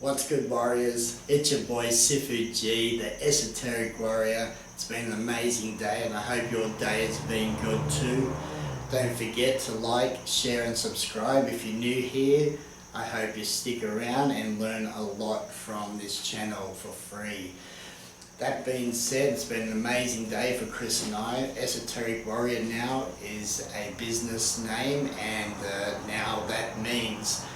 What's good, warriors? It's your boy Sifu G, the Esoteric Warrior. It's been an amazing day and I hope your day has been good too. Don't forget to like, share and subscribe if you're new here. I hope you stick around and learn a lot from this channel for free. That being said, it's been an amazing day for Chris and I. Esoteric Warrior now is a business name, and now that means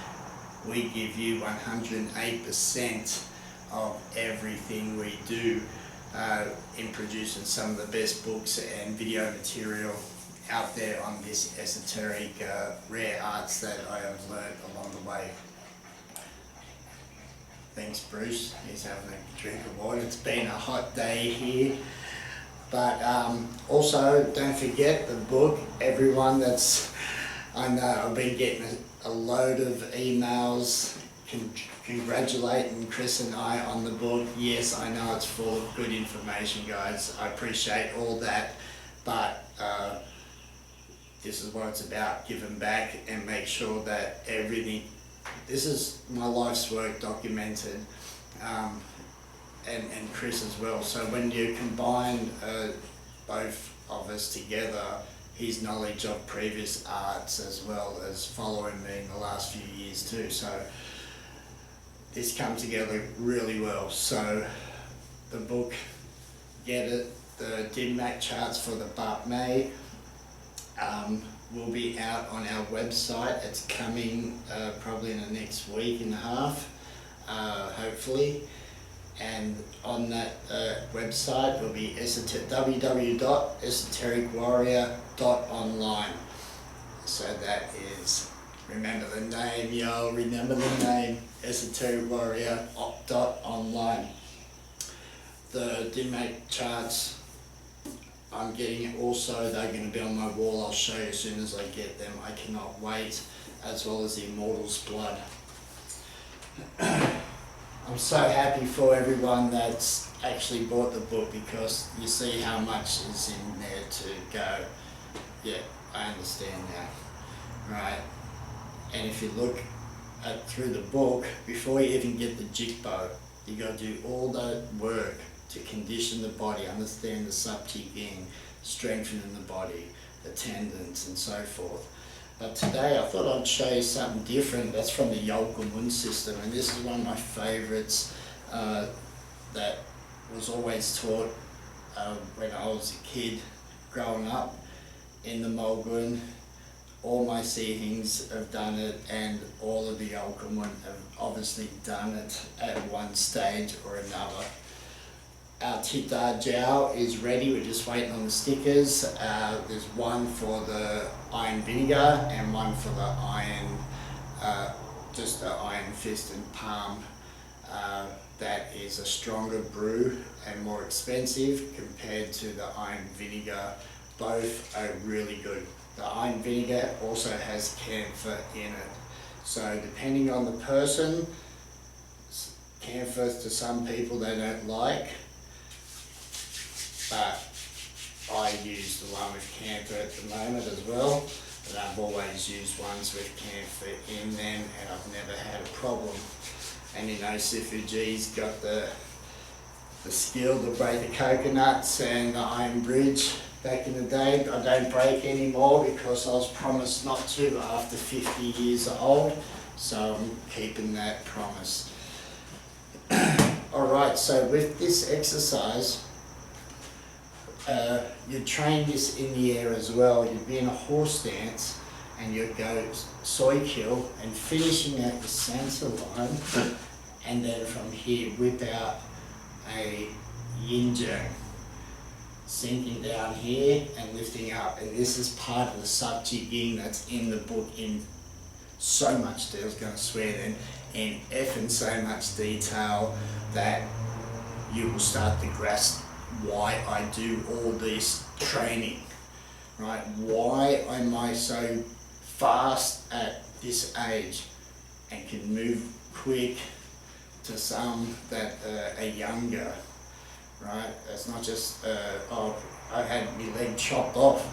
we give you 108% of everything we do in producing some of the best books and video material out there on this esoteric rare arts that I have learned along the way. Thanks Bruce, he's having a drink of water. It's been a hot day here, but also don't forget the book. Everyone I know I've been getting a load of emails congratulating Chris and I on the book. Yes, I know it's full of good information, guys. I appreciate all that, but this is what it's about, giving back and make sure that everything, this is my life's work documented, and Chris as well. So when you combine both of us together, his knowledge of previous arts as well as following me in the last few years too, so this comes together really well. So the book, get it, the BAK charts for the BAK MEI will be out on our website. It's coming probably in the next week and a half, hopefully. And on that website will be www.esotericwarrior.online. So that is, remember the name, y'all, remember the name, esotericwarrior.online. The BAK charts, I'm getting it also, they're going to be on my wall. I'll show you as soon as I get them. I cannot wait, as well as the Immortal's Blood. I'm so happy for everyone that's actually bought the book, because you see how much is in there to go. Yeah, I understand now, right? And if you look through the book, before you even get the jikbo, you got to do all that work to condition the body, understand the Sup Jee Ging, strengthening the body, the tendons and so forth. But today I thought I'd show you something different. That's from the Yau Kung Mun system, and this is one of my favorites that was always taught when I was a kid growing up in the Mulgun. All my siblings have done it, and all of the Yau Kung Mun have obviously done it at one stage or another. Our Tita Jiao is ready, we're just waiting on the stickers. There's one for the iron vinegar and one for the iron, just the iron fist and palm. That is a stronger brew and more expensive compared to the iron vinegar. Both are really good. The iron vinegar also has camphor in it. So depending on the person, camphor to some people they don't like, but I use the one with camphor at the moment as well, but I've always used ones with camphor in them and I've never had a problem. And you know, Sifu G's got the skill to break the coconuts and the iron bridge. Back in the day, I don't break anymore because I was promised not to after 50 years old, so I'm keeping that promise. Alright, so with this exercise, you train this in the air as well. You'd be in a horse stance and you'd go soy kill and finishing at the center line, and then from here whip out a yin jang, sinking down here and lifting up. And this is part of the Sup Jee Ging that's in the book in so much detail. I was going to swear then, in effing so much detail that you will start to grasp why I do all this training, right? Why am I so fast at this age and can move quick to some that are younger, right? It's not just, oh, I had my leg chopped off,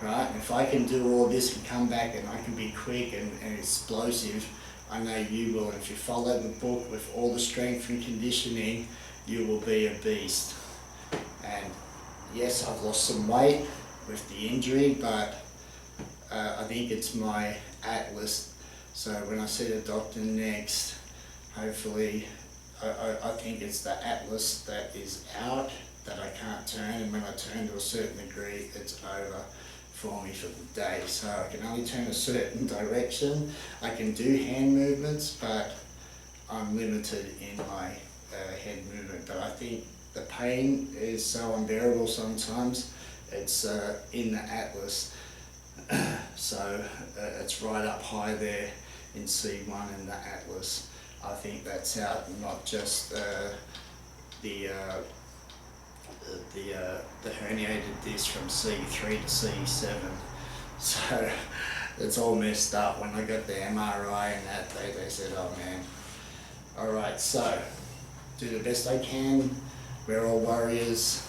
right? If I can do all this and come back and I can be quick and explosive, I know you will. And if you follow the book with all the strength and conditioning, you will be a beast. And yes, I've lost some weight with the injury, but I think it's my atlas. So when I see the doctor next, hopefully, I think it's the atlas that is out, that I can't turn, and when I turn to a certain degree, it's over for me for the day. So I can only turn a certain direction. I can do hand movements, but I'm limited in my head movement. But I think the pain is so unbearable sometimes. It's in the atlas. So it's right up high there in C1 in the atlas. I think that's out, not just the herniated disc from C3 to C7. So it's all messed up. When I got the MRI and that, they said, oh man. Alright, so do the best I can. We're all warriors.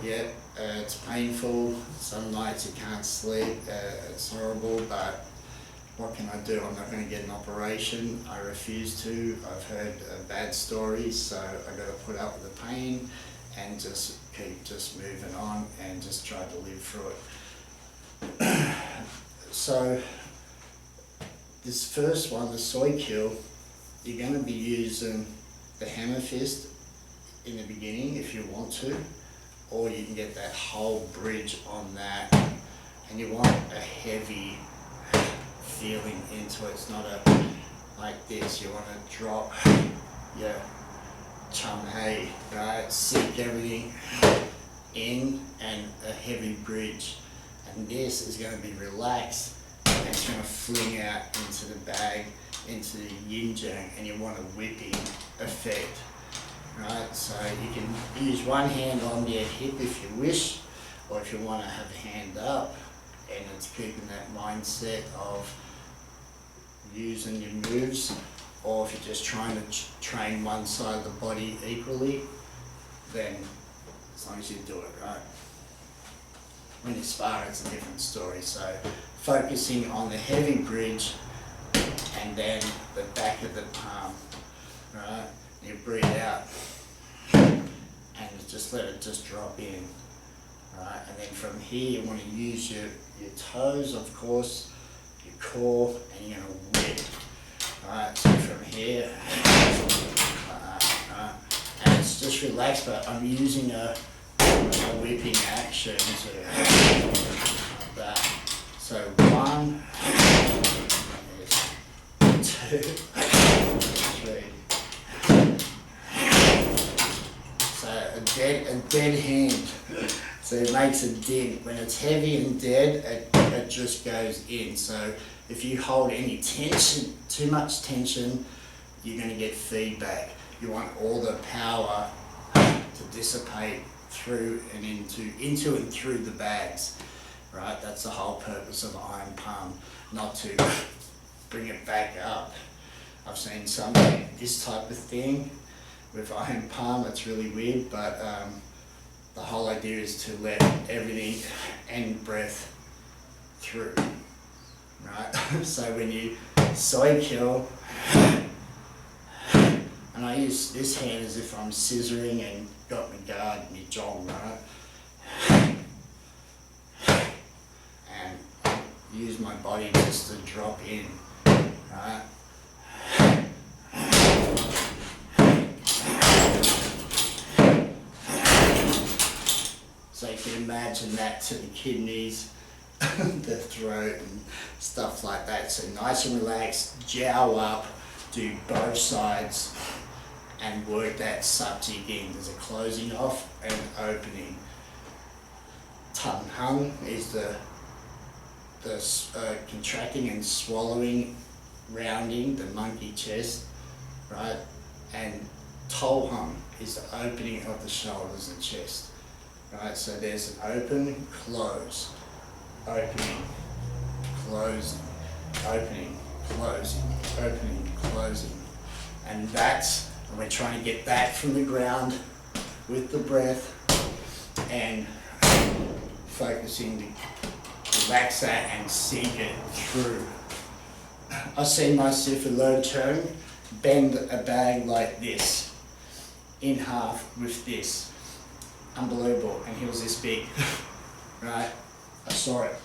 Yeah, it's painful. Some nights you can't sleep. It's horrible, but what can I do? I'm not going to get an operation. I refuse to. I've heard bad stories, so I've got to put up with the pain and just keep just moving on and just try to live through it. So this first one, the soy kill, you're going to be using the hammer fist in the beginning if you want to, or you can get that whole bridge on that, and you want a heavy feeling into it. It's not like this. You want to drop your Cheung, right? Sink everything in, and a heavy bridge. And this is going to be relaxed, and it's going to fling out into the bag, into the yin yang, and you want a whipping effect, right? So you can use one hand on your hip if you wish, or if you want to have a hand up, and it's keeping that mindset of using your moves. Or if you're just trying to train one side of the body equally, then as long as you do it right. When you spar, it's a different story. So focusing on the heavy bridge and then the back of the palm, right? You breathe out and just let it just drop in, right? And then from here, you want to use your toes, of course, your core, and you're going to whip. Alright, so from here, and it's just relaxed, but I'm using a whipping action to like that. So 1, 2, 3. So a dead hand. So it makes a dent. When it's heavy and dead, it just goes in. So if you hold any tension, too much tension, you're going to get feedback. You want all the power to dissipate through and into and through the bags, right? That's the whole purpose of iron palm, not to bring it back up. I've seen something, this type of thing with iron palm, it's really weird, but the whole idea is to let everything and breath through. Right, so when you soy kill, and I use this hand as if I'm scissoring and got my guard and my jong, right? And I use my body just to drop in, right? So you can imagine that to the kidneys, the throat and stuff like that. So nice and relaxed, jowl up, do both sides and work that Sup Jee Ging. There's a closing off and opening. Tung hung is the contracting and swallowing, rounding, the monkey chest, right? And Tao hung is the opening of the shoulders and chest, right? So there's an open, close. Opening, closing, opening, closing, opening, closing. And we're trying to get that from the ground with the breath and focusing to relax that and sink it through. I've seen my Sifu Cheung bend a bag like this, in half with this. Unbelievable, and he was this big, right? I saw it,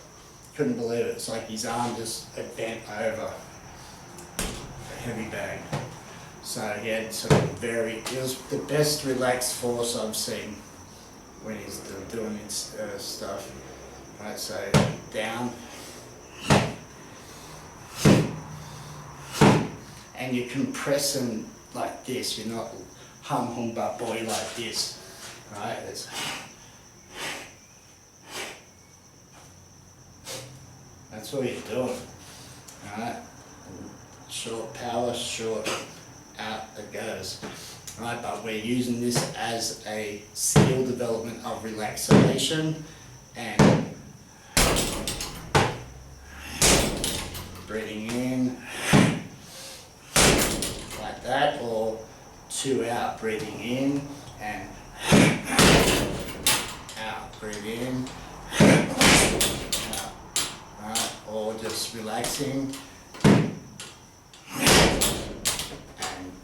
couldn't believe it. It's like his arm just had bent over a heavy bag. So he had sort of it was the best relaxed force I've seen when he's doing his stuff. Right, so down. And you're compressing like this, you're not hum but boy like this, right? That's what you're doing, right? Short power, short, out it goes, right? But we're using this as a skill development of relaxation and breathing in like that, or 2 out, breathing in and out, breathe in, out, right? Or just relaxing and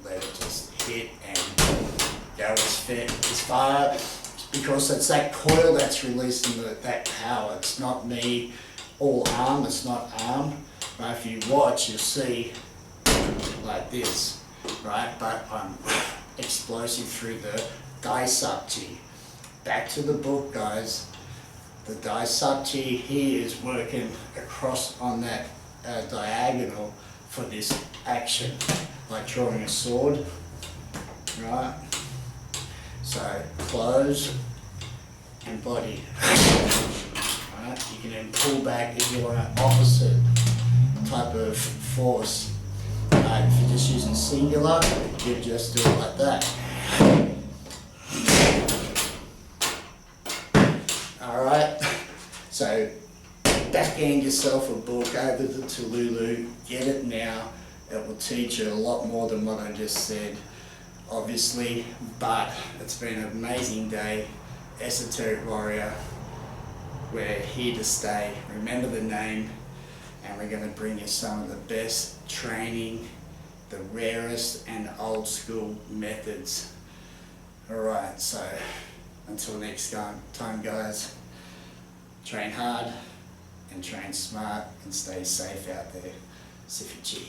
let it just hit and go as far, because it's that coil that's releasing that power. It's not me all arm, it's not arm. Right? If you watch, you'll see like this, right? But I'm explosive through the Sup Jee. Back to the book, guys. The Sup Jee here is working across on that diagonal for this action, like drawing a sword, right? So close and body, right? You can then pull back if you want an opposite type of force. If you're just using singular, you just do it like that. Alright, so backhand yourself a book over to Tululu, get it now. It will teach you a lot more than what I just said, obviously, but it's been an amazing day. Esoteric Warrior, we're here to stay. Remember the name, and we're going to bring you some of the best training, the rarest and old school methods. Alright, so until next time guys, train hard and train smart and stay safe out there. Sifu G.